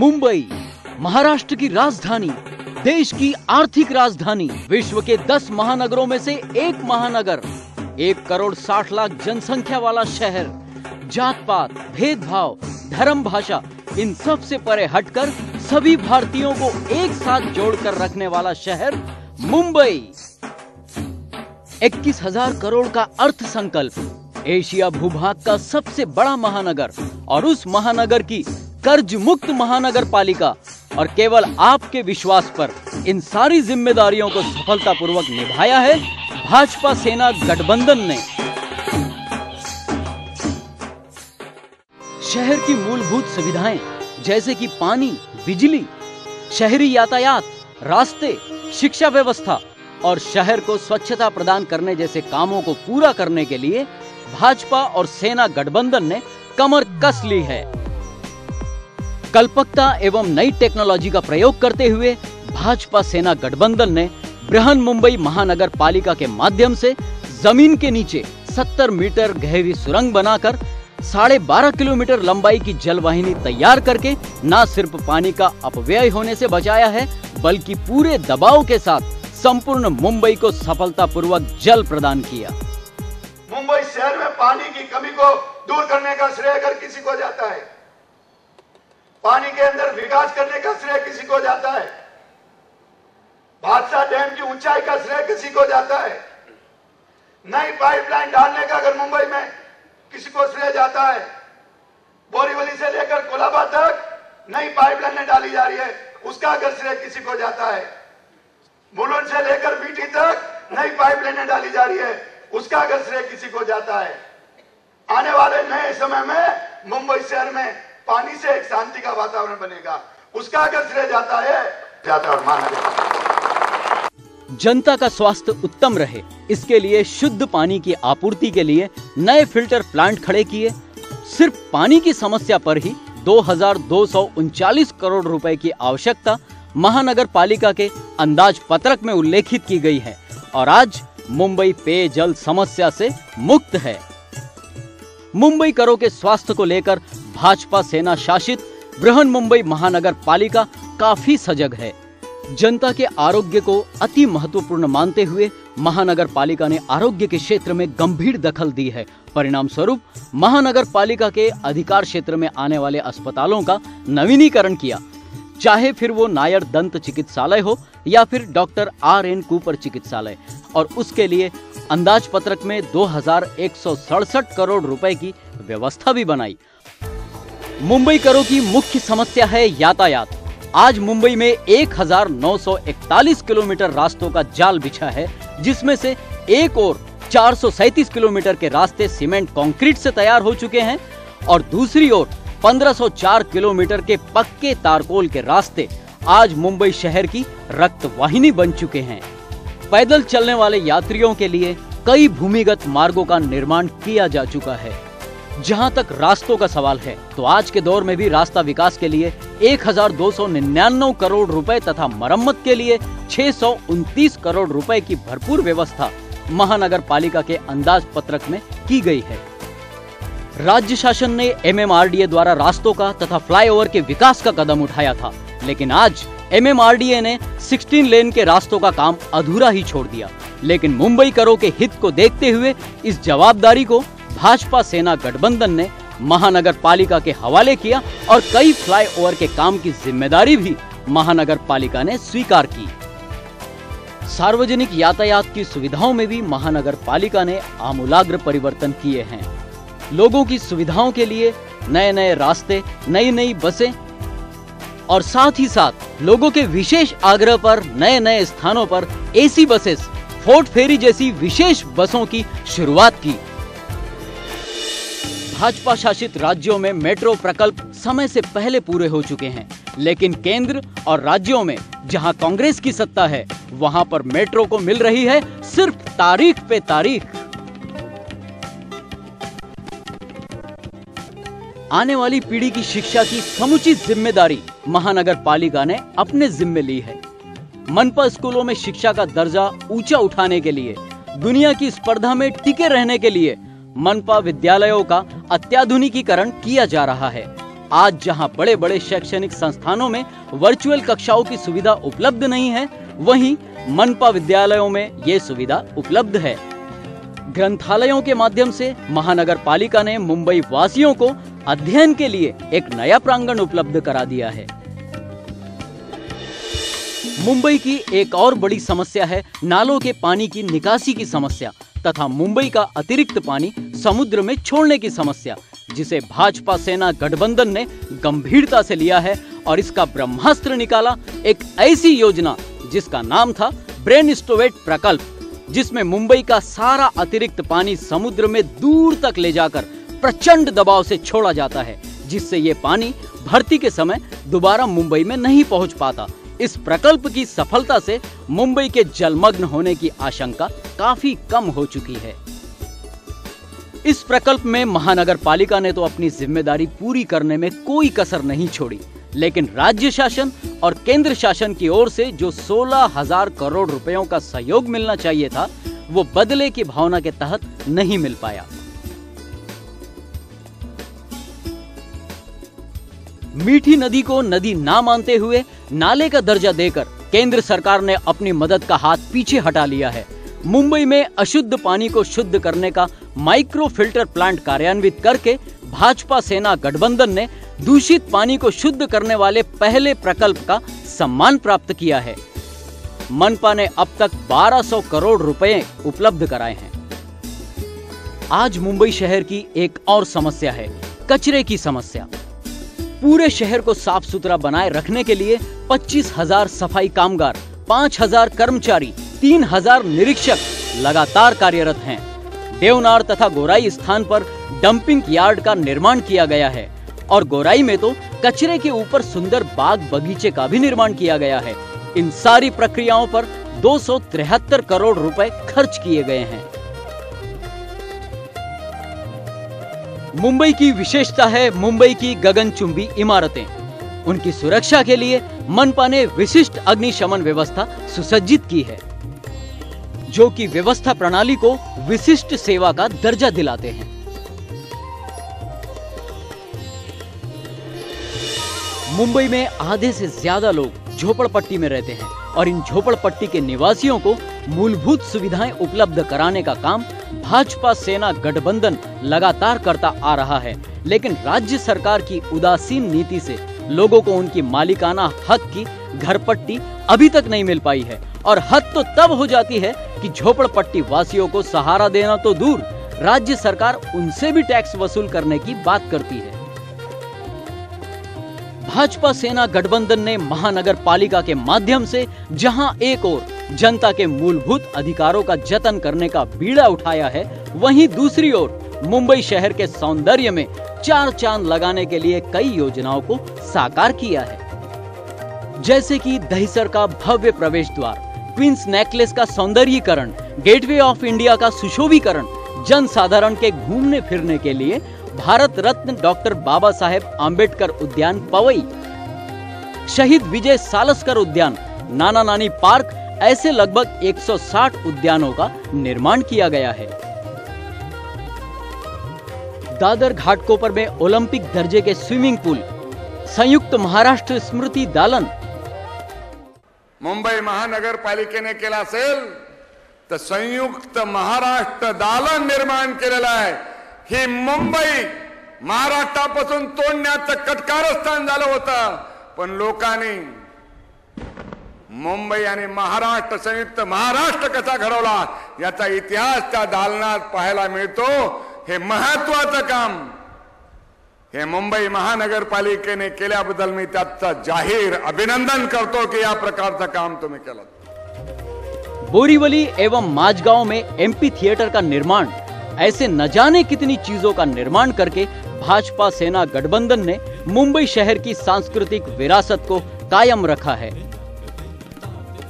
मुंबई, महाराष्ट्र की राजधानी, देश की आर्थिक राजधानी, विश्व के 10 महानगरों में से एक महानगर, 1,60,00,000 जनसंख्या वाला शहर, जात पात, भेदभाव, धर्म, भाषा, इन सब से परे हटकर सभी भारतीयों को एक साथ जोड़कर रखने वाला शहर मुंबई। 21,000 करोड़ का अर्थ संकल्प, एशिया भूभाग का सबसे बड़ा महानगर और उस महानगर की कर्ज मुक्त महानगर पालिका, और केवल आपके विश्वास पर इन सारी जिम्मेदारियों को सफलतापूर्वक निभाया है भाजपा सेना गठबंधन ने। शहर की मूलभूत सुविधाएं जैसे कि पानी, बिजली, शहरी यातायात, रास्ते, शिक्षा व्यवस्था और शहर को स्वच्छता प्रदान करने जैसे कामों को पूरा करने के लिए भाजपा और सेना गठबंधन ने कमर कस ली है। कल्पकता एवं नई टेक्नोलॉजी का प्रयोग करते हुए भाजपा सेना गठबंधन ने बृहन मुंबई महानगर पालिका के माध्यम से जमीन के नीचे 70 मीटर गहरी सुरंग बनाकर 12.5 किलोमीटर लंबाई की जलवाहिनी तैयार करके न सिर्फ पानी का अपव्यय होने से बचाया है, बल्कि पूरे दबाव के साथ संपूर्ण मुंबई को सफलतापूर्वक जल प्रदान किया। मुंबई शहर में पानी की कमी को दूर करने का श्रेय अगर किसी को जाता है, पानी के अंदर विकास करने का श्रेय किसी को जाता है, भादसा डैम की ऊंचाई का श्रेय किसी को जाता है, नई पाइपलाइन डालने का अगर मुंबई में किसी को श्रेय जाता है, बोरीवली से लेकर कोलाबा तक नई पाइपलाइन डाली जा रही है, उसका अगर श्रेय किसी को जाता है, मुलुंड से लेकर बीटी तक नई पाइपलाइन डाली जा रही है, उसका अगर श्रेय किसी को जाता है, आने वाले नए समय में मुंबई शहर में पानी से एक शांति का वातावरण बनेगा, उसका अगर श्रेय जाता है, जनता का स्वास्थ्य उत्तम रहे, इसके लिए शुद्ध पानी की आपूर्ति के लिए नए फिल्टर प्लांट खड़े किए। सिर्फ पानी की समस्या पर ही 2,239 करोड़ रुपए की आवश्यकता महानगर पालिका के अंदाज पत्रक में उल्लेखित की गई है और आज मुंबई पेयजल समस्या से मुक्त है। मुंबई करों के स्वास्थ्य को लेकर भाजपा सेना शासित बृहन मुंबई महानगर पालिका काफी सजग है। जनता के आरोग्य को अति महत्वपूर्ण मानते हुए महानगर पालिका ने आरोग्य के क्षेत्र में गंभीर दखल दी है। परिणाम स्वरूप महानगर पालिका के अधिकार क्षेत्र में आने वाले अस्पतालों का नवीनीकरण किया, चाहे फिर वो नायर दंत चिकित्सालय हो या फिर डॉक्टर R.N. कूपर चिकित्सालय, और उसके लिए अंदाज पत्रक में 2,167 करोड़ रुपए की व्यवस्था भी बनाई। मुंबई करों की मुख्य समस्या है यातायात। आज मुंबई में 1,941 किलोमीटर रास्तों का जाल बिछा है, जिसमें से एक और 437 किलोमीटर के रास्ते सीमेंट कंक्रीट से तैयार हो चुके हैं और दूसरी ओर 1504 किलोमीटर के पक्के तारकोल के रास्ते आज मुंबई शहर की रक्तवाहिनी बन चुके हैं। पैदल चलने वाले यात्रियों के लिए कई भूमिगत मार्गों का निर्माण किया जा चुका है। जहां तक रास्तों का सवाल है, तो आज के दौर में भी रास्ता विकास के लिए 1,299 करोड़ रुपए तथा मरम्मत के लिए 629 करोड़ रुपए की भरपूर व्यवस्था महानगर पालिका के अंदाज पत्रक में की गई है। राज्य शासन ने MMRDA द्वारा रास्तों का तथा फ्लाईओवर के विकास का कदम उठाया था, लेकिन आज MMRDA ने 16 लेन के रास्तों का काम अधूरा ही छोड़ दिया। लेकिन मुंबई करों के हित को देखते हुए इस जवाबदारी को भाजपा सेना गठबंधन ने महानगर पालिका के हवाले किया और कई फ्लाईओवर के काम की जिम्मेदारी भी महानगर पालिका ने स्वीकार की। सार्वजनिक यातायात की सुविधाओं में भी महानगर पालिका ने आमूलाग्र परिवर्तन किए हैं। लोगों की सुविधाओं के लिए नए नए रास्ते, नई नई बसें और साथ ही साथ लोगों के विशेष आग्रह पर नए नए स्थानों पर AC बसेस, फोर्ट फेरी जैसी विशेष बसों की शुरुआत की। भाजपा शासित राज्यों में मेट्रो प्रकल्प समय से पहले पूरे हो चुके हैं, लेकिन केंद्र और राज्यों में जहां कांग्रेस की सत्ता है, वहां पर मेट्रो को मिल रही है सिर्फ तारीख पे तारीख। आने वाली पीढ़ी की शिक्षा की समुचित जिम्मेदारी महानगर पालिका ने अपने जिम्मे ली है। मनपा स्कूलों में शिक्षा का दर्जा ऊंचा उठाने के लिए, दुनिया की स्पर्धा में टिके रहने के लिए मनपा विद्यालयों का अत्याधुनिकीकरण किया जा रहा है। आज जहां बड़े बड़े शैक्षणिक संस्थानों में वर्चुअल कक्षाओं की सुविधा उपलब्ध नहीं है, वहीं मनपा विद्यालयों में ये सुविधा उपलब्ध है। ग्रंथालयों के माध्यम से महानगर पालिका ने मुंबई वासियों को अध्ययन के लिए एक नया प्रांगण उपलब्ध करा दिया है। मुंबई की एक और बड़ी समस्या है नालों के पानी की निकासी की समस्या तथा मुंबई का अतिरिक्त पानी समुद्र में छोड़ने की समस्या, जिसे भाजपा सेना गठबंधन ने गंभीरता से लिया है और इसका ब्रह्मास्त्र निकाला एक ऐसी योजना जिसका नाम था ब्रेनस्टोवेट प्रकल्प, जिसमें मुंबई का सारा अतिरिक्त पानी समुद्र में दूर तक ले जाकर प्रचंड दबाव से छोड़ा जाता है, जिससे ये पानी भर्ती के समय दोबारा मुंबई में नहीं पहुंच पाता। इस प्रकल्प की सफलता से मुंबई के जलमग्न होने की आशंका काफी कम हो चुकी है। इस प्रकल्प में महानगर पालिका ने तो अपनी जिम्मेदारी पूरी करने में कोई कसर नहीं छोड़ी, लेकिन राज्य शासन और केंद्र शासन की ओर से जो 16,000 करोड़ रुपयों का सहयोग मिलना चाहिए था, वो बदले की भावना के तहत नहीं मिल पाया। मीठी नदी को नदी ना मानते हुए नाले का दर्जा देकर केंद्र सरकार ने अपनी मदद का हाथ पीछे हटा लिया है। मुंबई में अशुद्ध पानी को शुद्ध करने का माइक्रो फिल्टर प्लांट कार्यान्वित करके भाजपा सेना गठबंधन ने दूषित पानी को शुद्ध करने वाले पहले प्रकल्प का सम्मान प्राप्त किया है। मनपा ने अब तक 1200 करोड़ रुपए उपलब्ध कराए हैं। आज मुंबई शहर की एक और समस्या है कचरे की समस्या। पूरे शहर को साफ सुथरा बनाए रखने के लिए 25,000 सफाई कामगार, 5,000 कर्मचारी, 3,000 निरीक्षक लगातार कार्यरत हैं। देवनार तथा गोराई स्थान पर डंपिंग यार्ड का निर्माण किया गया है और गोराई में तो कचरे के ऊपर सुंदर बाग बगीचे का भी निर्माण किया गया है। इन सारी प्रक्रियाओं पर 273 करोड़ रुपए खर्च किए गए हैं। मुंबई की विशेषता है मुंबई की गगनचुंबी इमारतें। उनकी सुरक्षा के लिए मनपा ने विशिष्ट अग्निशमन व्यवस्था सुसज्जित की है, जो कि व्यवस्था प्रणाली को विशिष्ट सेवा का दर्जा दिलाते हैं। मुंबई में आधे से ज्यादा लोग झोपड़पट्टी में रहते हैं और इन झोपड़पट्टी के निवासियों को मूलभूत सुविधाएं उपलब्ध कराने का काम भाजपा सेना गठबंधन लगातार करता आ रहा है, लेकिन राज्य सरकार की उदासीन नीति से लोगों को उनकी मालिकाना हक की घरपट्टी अभी तक नहीं मिल पाई है। और हद तो तब हो जाती है कि झोपड़पट्टी वासियों को सहारा देना तो दूर, राज्य सरकार उनसे भी टैक्स वसूल करने की बात करती है। भाजपा सेना गठबंधन ने महानगर पालिका के माध्यम से जहां एक ओर जनता के मूलभूत अधिकारों का जतन करने का बीड़ा उठाया है, वहीं दूसरी ओर मुंबई शहर के सौंदर्य में चार चांद लगाने के लिए कई योजनाओं को साकार किया है, जैसे कि दहिसर का भव्य प्रवेश द्वार, क्वींस नेकलेस का सौंदर्यीकरण, गेटवे ऑफ इंडिया का सुशोभीकरण, जन साधारण के घूमने फिरने के लिए भारत रत्न डॉक्टर बाबा साहेब आंबेडकर उद्यान पवई, शहीद विजय सालस्कर उद्यान, नाना नानी पार्क, ऐसे लगभग 160 उद्यानों का निर्माण किया गया है। दादर घाटकोपर में ओलंपिक दर्जे के स्विमिंग पूल, संयुक्त महाराष्ट्र स्मृती दालन। मुंबई महानगरपालिकेने केला असेल तर संयुक्त महाराष्ट्र दालन निर्माण केलेलं आहे। ही मुंबई महाराष्ट्रापासून तोडण्याचं कटकारस्थान झालं होतं, पण लोकांनी मुंबई आणि महाराष्ट्र संयुक्त महाराष्ट्र कसा घडवला याचा इतिहास त्या दालनात पाहायला मिळतो। हे महत्त्वाचं काम हे मुंबई महानगरपालिकेने केल्याबद्दल मी त्याचं जाहीर अभिनंदन करतो की या प्रकारचं काम तुम्ही केलं। बोरीवली एवं माझगांव में एमपी थिएटर का निर्माण, ऐसे न जाने कितनी चीजों का निर्माण करके भाजपा सेना गठबंधन ने मुंबई शहर की सांस्कृतिक विरासत को कायम रखा है।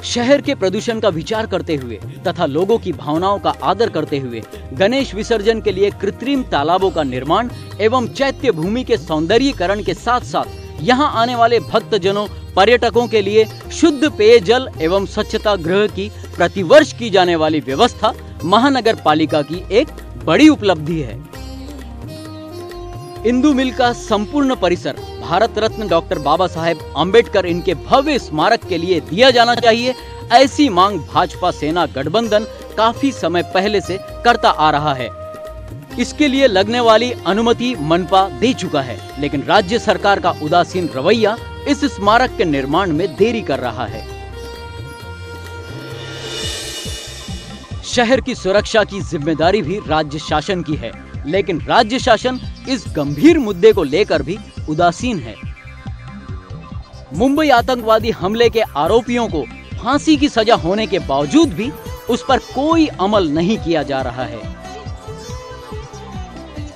शहर के प्रदूषण का विचार करते हुए तथा लोगों की भावनाओं का आदर करते हुए गणेश विसर्जन के लिए कृत्रिम तालाबों का निर्माण एवं चैत्य भूमि के सौंदर्यीकरण के साथ साथ यहाँ आने वाले भक्तजनों पर्यटकों के लिए शुद्ध पेयजल एवं स्वच्छता गृह की प्रतिवर्ष की जाने वाली व्यवस्था महानगर पालिका की एक बड़ी उपलब्धि है। इंदु मिल का संपूर्ण परिसर भारत रत्न डॉक्टर बाबा साहेब अंबेडकर इनके भव्य स्मारक के लिए दिया जाना चाहिए, ऐसी मांग भाजपा सेना गठबंधन काफी समय पहले से करता आ रहा है। इसके लिए लगने वाली अनुमति मनपा दे चुका है, लेकिन राज्य सरकार का उदासीन रवैया इस स्मारक के निर्माण में देरी कर रहा है। शहर की सुरक्षा की जिम्मेदारी भी राज्य शासन की है, लेकिन राज्य शासन इस गंभीर मुद्दे को लेकर भी उदासीन है। मुंबई आतंकवादी हमले के आरोपियों को फांसी की सजा होने के बावजूद भी उस पर कोई अमल नहीं किया जा रहा है।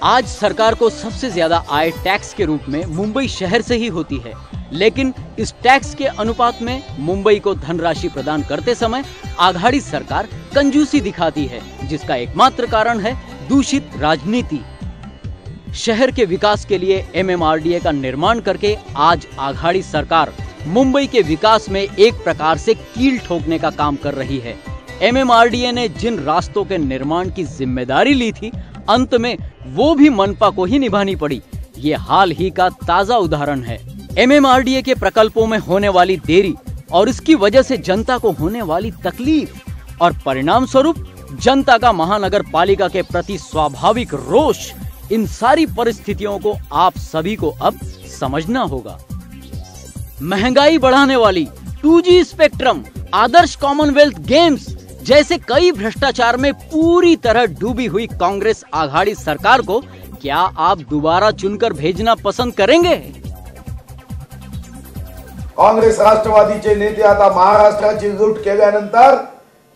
आज सरकार को सबसे ज्यादा आय टैक्स के रूप में मुंबई शहर से ही होती है, लेकिन इस टैक्स के अनुपात में मुंबई को धनराशि प्रदान करते समय आघाड़ी सरकार कंजूसी दिखाती है, जिसका एकमात्र कारण है दूषित राजनीति। शहर के विकास के लिए MMRDA का निर्माण करके आज आघाड़ी सरकार मुंबई के विकास में एक प्रकार से कील ठोकने का काम कर रही है। MMRDA ने जिन रास्तों के निर्माण की जिम्मेदारी ली थी, अंत में वो भी मनपा को ही निभानी पड़ी। ये हाल ही का ताजा उदाहरण है। MMRDA के प्रकल्पों में होने वाली देरी और इसकी वजह से जनता को होने वाली तकलीफ और परिणाम स्वरूप जनता का महानगर पालिका के प्रति स्वाभाविक रोष, इन सारी परिस्थितियों को आप सभी को अब समझना होगा। महंगाई बढ़ाने वाली 2G स्पेक्ट्रम, आदर्श कॉमनवेल्थ गेम्स जैसे कई भ्रष्टाचार में पूरी तरह डूबी हुई कांग्रेस आघाड़ी सरकार को क्या आप दोबारा चुनकर भेजना पसंद करेंगे? काँग्रेस राष्ट्रवादीचे नेते आता महाराष्ट्राची लूट केल्यानंतर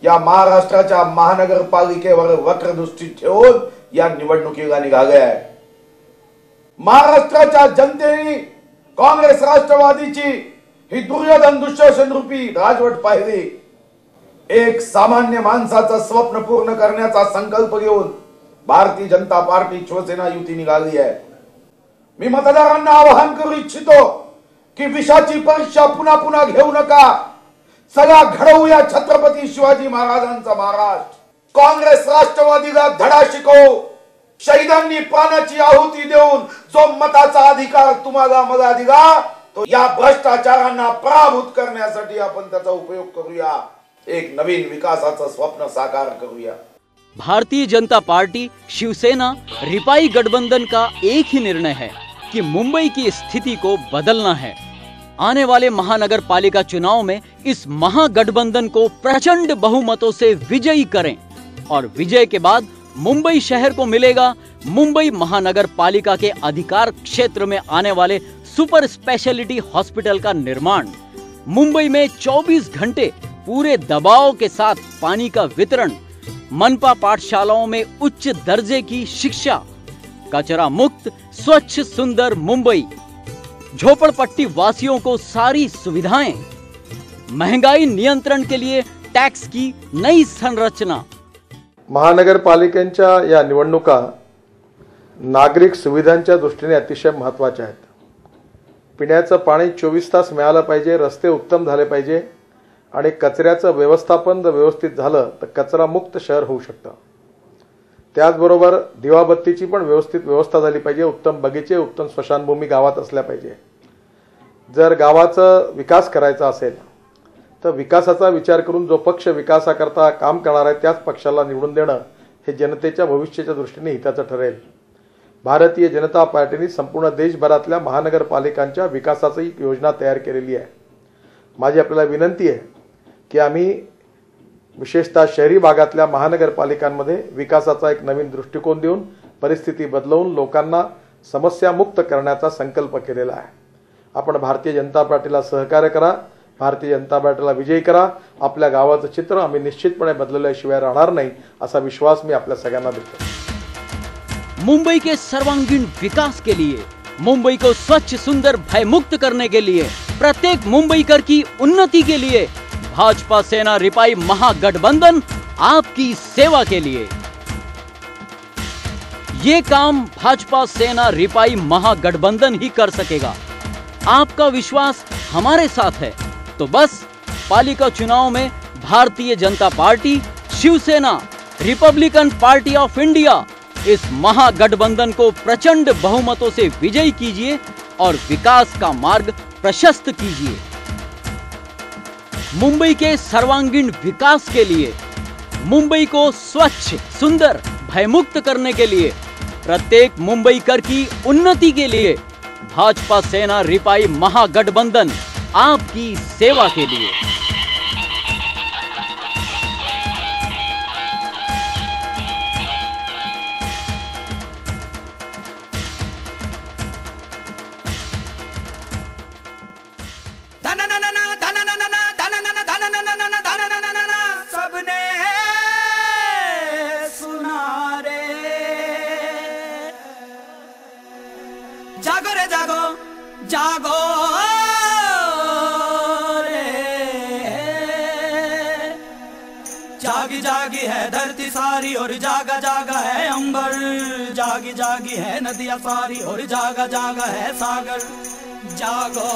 या महाराष्ट्राच्या महानगरपालिकेवर वक्रदृष्टी ठेवून या निवडणुकीला निघाले आहे। महाराष्ट्राच्या जनतेने काँग्रेस राष्ट्रवादीची ही दुर्योधन दुःशासन रूपी राजवट पाहिली। एक सामान्य माणसाचं स्वप्न पूर्ण करण्याचा संकल्प घेऊन भारतीय जनता पार्टी शिवसेना युती निघाली आहे। मी मतदारांना आवाहन करू इच्छितो की विषाची परीक्षा पुन्हा पुन्हा घेऊ नका, सगळा घडवूया छत्रपती शिवाजी महाराजांचा महाराष्ट्र। काँग्रेस राष्ट्रवादीला धडा शिकवू, शहीदांनी प्राणाची आहुती देऊन जो मताचा अधिकार तुम्हाला मला दिला, तो या भ्रष्टाचारांना पराभूत करण्यासाठी आपण त्याचा उपयोग करूया, एक नवीन विकासाचं स्वप्न साकार करूया। भारतीय जनता पार्टी, शिवसेना, रिपाई गठबंधन का एक ही निर्णय है कि मुंबई की स्थिति को बदलना है। आने वाले महानगर पालिका चुनाव में इस महागठबंधन को प्रचंड बहुमतों से विजयी करें और विजय के बाद मुंबई शहर को मिलेगा मुंबई महानगर पालिका के अधिकार क्षेत्र में आने वाले सुपर स्पेशलिटी हॉस्पिटल का निर्माण। मुंबई में 24 घंटे पूरे दबाव के साथ पानी का वितरण, मनपा पाठशालाओं में उच्च दर्जे की शिक्षा, कचरा मुक्त स्वच्छ सुंदर मुंबई, झोपड़पट्टी वासियों को सारी सुविधाएं, महंगाई नियंत्रण के लिए टैक्स की नई संरचना। महानगरपालिकेच्या या निवडणुका नागरिक सुविधांच्या दृष्टीने अतिशय महत्त्वाच्या आहेत। पिण्याचं पाणी 24 तास मिळालं पाहिजे, रस्ते उत्तम झाले पाहिजे आणि कचऱ्याचं व्यवस्थापन जर व्यवस्थित झालं तर कचरा मुक्त शहर होऊ शकतं। त्याचबरोबर दिवाबत्तीची पण व्यवस्थित व्यवस्था झाली पाहिजे, उत्तम बगीचे, उत्तम स्मशानभूमी गावात असल्या पाहिजे। जर गावाचा विकास करायचा असेल तर विकासाचा विचार करून जो पक्ष विकासाकरता काम करणार आहे त्याच पक्षाला निवडून देणं हे जनतेच्या भविष्याच्या दृष्टीने हिताचं ठरेल। भारतीय जनता पार्टीने संपूर्ण देशभरातल्या महानगरपालिकांच्या विकासाची योजना तयार केलेली आहे। माझी आपल्याला विनंती आहे की आम्ही विशेषतः शहरी भागातल्या महानगरपालिकांमध्ये विकासाचा एक नवीन दृष्टिकोन देऊन परिस्थिती बदलवून लोकांना समस्या मुक्त करण्याचा संकल्प केलेला आहे। आपण भारतीय जनता पार्टीला सहकार्य करा, भारतीय जनता पार्टीला विजयी करा। आपल्या गावाचं चित्र आम्ही निश्चितपणे बदलल्याशिवाय राहणार नाही असा विश्वास मी आपल्या सगळ्यांना देतो। मुंबई के सर्वांगीण विकास के लिए, मुंबई को स्वच्छ सुंदर भयमुक्त करने के लिए, प्रत्येक मुंबईकर की उन्नति के लिए भाजपा सेना रिपाई महागठबंधन आपकी सेवा के लिए। ये काम भाजपा सेना रिपाई महागठबंधन ही कर सकेगा। आपका विश्वास हमारे साथ है तो बस पालिका चुनाव में Bharatiya Janata Party, Shiv Sena, Republican Party of India, इस महागठबंधन को प्रचंड बहुमतों से विजयी कीजिए और विकास का मार्ग प्रशस्त कीजिए। मुंबई के सर्वांगीण विकास के लिए, मुंबई को स्वच्छ, सुंदर, भयमुक्त करने के लिए, प्रत्येक मुंबईकर की उन्नति के लिए भाजपा सेना रिपाई महागठबंधन आपकी सेवा के लिए। सबने सुना रे, जागो रे जागो, जागो रे, जागी जागी है धरती सारी और जागा जागा है अंबर, जागी जागी है नदियां सारी और जागा जागा है सागर, जागो